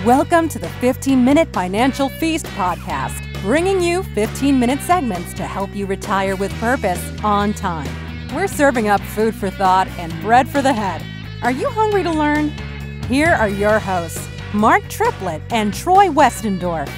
Welcome to the 15-Minute Financial Feast podcast, bringing you 15-minute segments to help you retire with purpose on time. We're serving up food for thought and bread for the head. Are you hungry to learn? Here are your hosts, Mark Triplett and Troy Westendorf.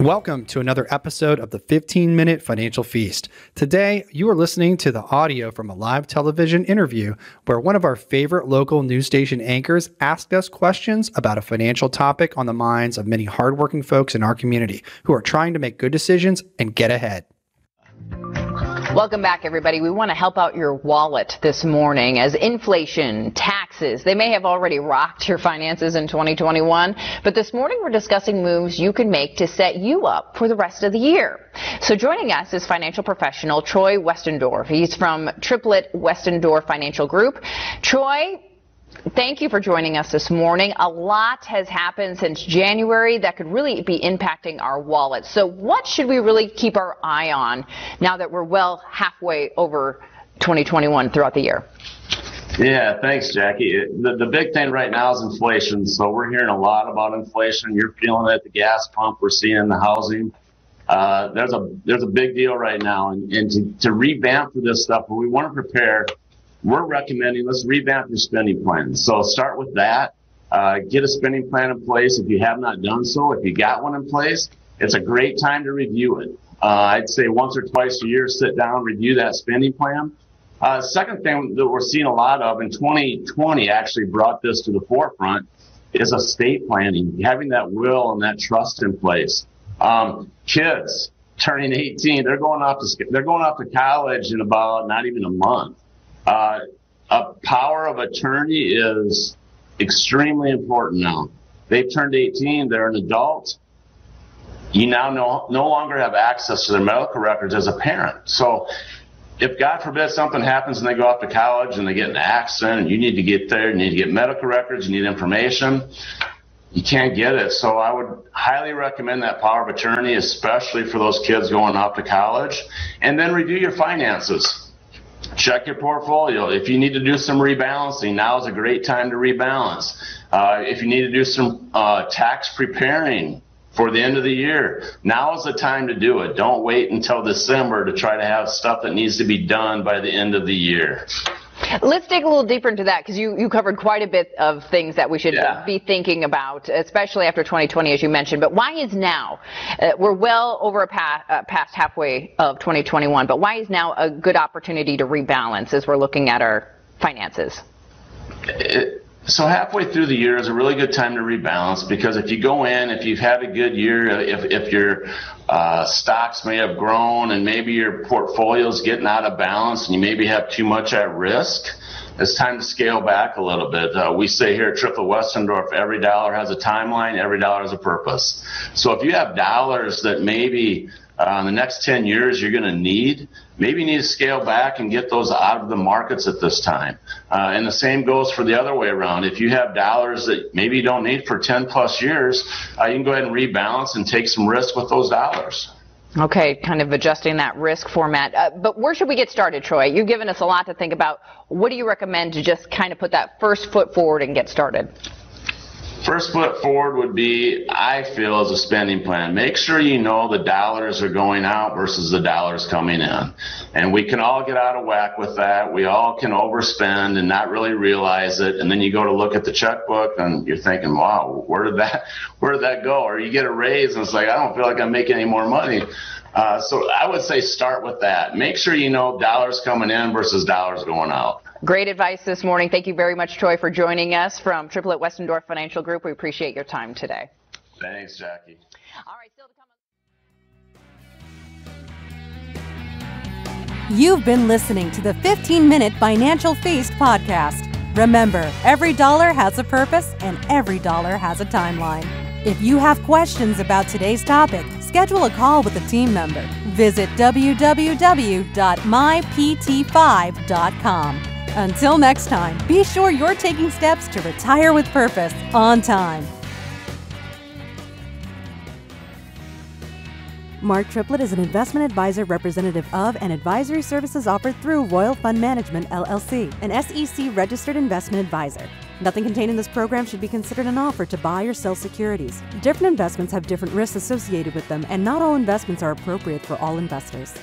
Welcome to another episode of the 15-Minute Financial Feast. Today, you are listening to the audio from a live television interview where one of our favorite local news station anchors asked us questions about a financial topic on the minds of many hardworking folks in our community who are trying to make good decisions and get ahead. Welcome back, everybody. We want to help out your wallet this morning as inflation, taxes, they may have already rocked your finances in 2021, but this morning we're discussing moves you can make to set you up for the rest of the year. So joining us is financial professional Troy Westendorf. He's from Triplett-Westendorf Financial Group. Troy, thank you for joining us this morning. A lot has happened since January that could really be impacting our wallets. So what should we really keep our eye on now that we're well halfway over 2021 throughout the year? Yeah, thanks, Jackie. The big thing right now is inflation. So we're hearing a lot about inflation. You're feeling it at the gas pump. We're seeing it in the housing. There's a big deal right now. And to revamp for this stuff, we want to prepare. We're recommending let's revamp your spending plan. So start with that. Get a spending plan in place if you have not done so. If you got one in place, it's a great time to review it. I'd say once or twice a year, sit down, review that spending plan. Second thing that we're seeing a lot of, in 2020 actually brought this to the forefront, is estate planning, having that will and that trust in place. Kids turning 18, they're going off to college in about not even a month. A power of attorney is extremely important now. They've turned 18, they're an adult. You now no longer have access to their medical records as a parent. So if God forbid something happens and they go off to college and they get in an accident and you need to get there, you need to get medical records, you need information, you can't get it. So I would highly recommend that power of attorney, especially for those kids going off to college. And then review your finances. Check your portfolio. If you need to do some rebalancing, now is a great time to rebalance. If you need to do some tax preparing for the end of the year, now is the time to do it. Don't wait until December to try to have stuff that needs to be done by the end of the year. Let's dig a little deeper into that, because you covered quite a bit of things that we should be thinking about, especially after 2020, as you mentioned. But why is now? We're well over past halfway of 2021, but why is now a good opportunity to rebalance as we're looking at our finances? So halfway through the year is a really good time to rebalance, because if you go in, if you've had a good year, if your stocks may have grown and maybe your portfolio's getting out of balance and you maybe have too much at risk, it's time to scale back a little bit. We say here at Triplett-Westendorf, every dollar has a timeline, every dollar has a purpose. So if you have dollars that maybe in the next 10 years you're going to need, maybe you need to scale back and get those out of the markets at this time. And the same goes for the other way around. If you have dollars that maybe you don't need for 10 plus years, you can go ahead and rebalance and take some risk with those dollars. Okay, kind of adjusting that risk format. But where should we get started, Troy? You've given us a lot to think about. What do you recommend to just kind of put that first foot forward and get started? First foot forward would be, I feel, as a spending plan. Make sure you know the dollars are going out versus the dollars coming in. And we can all get out of whack with that. We all can overspend and not really realize it. And then you go to look at the checkbook and you're thinking, wow, where did that go? Or you get a raise and it's like, I don't feel like I'm making any more money. So I would say start with that. Make sure you know dollars coming in versus dollars going out. Great advice this morning. Thank you very much, Troy, for joining us from Triplett-Westendorf Financial Group. We appreciate your time today. Thanks, Jackie. All right, still to come. You've been listening to the 15-Minute Financial Feast podcast. Remember, every dollar has a purpose and every dollar has a timeline. If you have questions about today's topic, schedule a call with a team member. Visit www.mypt5.com. Until next time, be sure you're taking steps to retire with purpose on time. Mark Triplett is an investment advisor representative of and advisory services offered through Royal Fund Management, LLC, an SEC-registered investment advisor. Nothing contained in this program should be considered an offer to buy or sell securities. Different investments have different risks associated with them, and not all investments are appropriate for all investors.